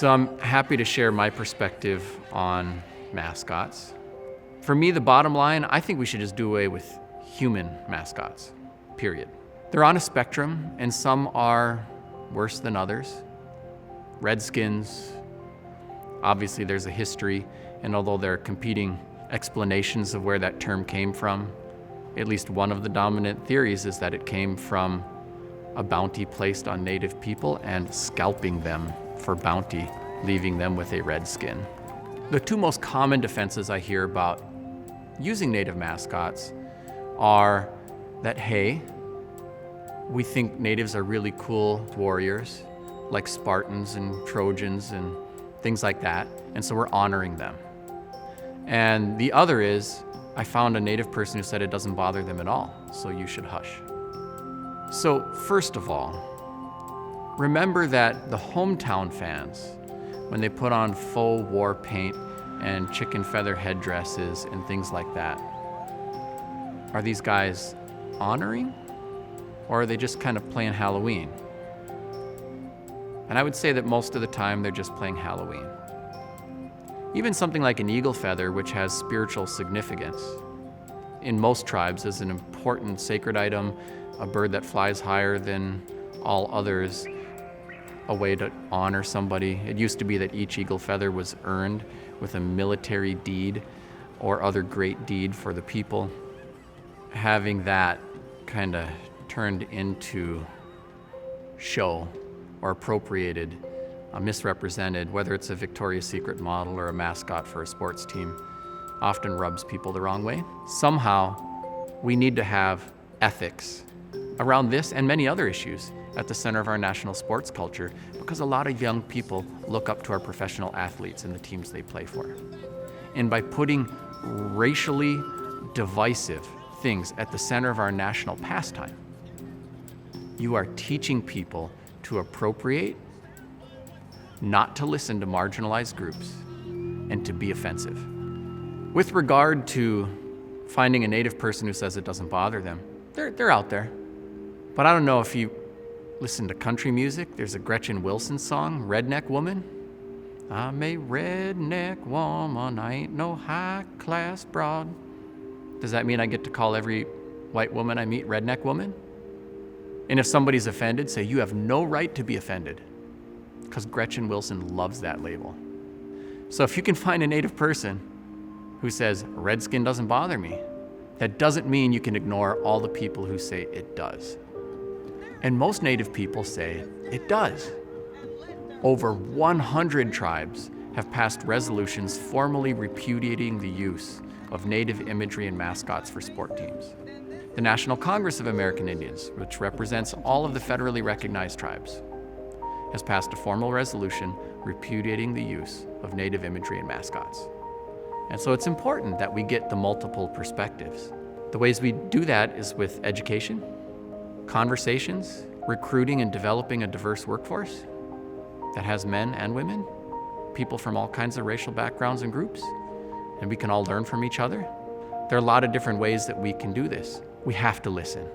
So I'm happy to share my perspective on mascots. For me, the bottom line, I think we should just do away with human mascots, period. They're on a spectrum, and some are worse than others. Redskins, obviously there's a history, and although there are competing explanations of where that term came from, at least one of the dominant theories is that it came from a bounty placed on native people and scalping them for bounty, leaving them with a redskin. The two most common defenses I hear about using native mascots are that, hey, we think natives are really cool warriors, like Spartans and Trojans and things like that, and so we're honoring them. And the other is, I found a native person who said it doesn't bother them at all, so you should hush. So first of all, remember that the hometown fans, when they put on faux war paint and chicken feather headdresses and things like that, are these guys honoring, or are they just kind of playing Halloween? And I would say that most of the time they're just playing Halloween. Even something like an eagle feather, which has spiritual significance, in most tribes is an important sacred item, a bird that flies higher than all others, a way to honor somebody. It used to be that each eagle feather was earned with a military deed or other great deed for the people. Having that kind of turned into show or appropriated, misrepresented, whether it's a Victoria's Secret model or a mascot for a sports team, often rubs people the wrong way. Somehow, we need to have ethics around this and many other issues at the center of our national sports culture, because a lot of young people look up to our professional athletes and the teams they play for. And by putting racially divisive things at the center of our national pastime, you are teaching people to appropriate, not to listen to marginalized groups, and to be offensive. With regard to finding a native person who says it doesn't bother them, they're out there. But I don't know if you listen to country music. There's a Gretchen Wilson song, Redneck Woman. I'm a redneck woman, I ain't no high-class broad. Does that mean I get to call every white woman I meet redneck woman? And if somebody's offended, say, you have no right to be offended, because Gretchen Wilson loves that label. So if you can find a native person who says, redskin doesn't bother me, that doesn't mean you can ignore all the people who say it does. And most native people say it does. Over 100 tribes have passed resolutions formally repudiating the use of native imagery and mascots for sport teams. The National Congress of American Indians, which represents all of the federally recognized tribes, has passed a formal resolution repudiating the use of native imagery and mascots. And so it's important that we get the multiple perspectives. The ways we do that is with education, conversations, recruiting and developing a diverse workforce that has men and women, people from all kinds of racial backgrounds and groups, and we can all learn from each other. There are a lot of different ways that we can do this. We have to listen.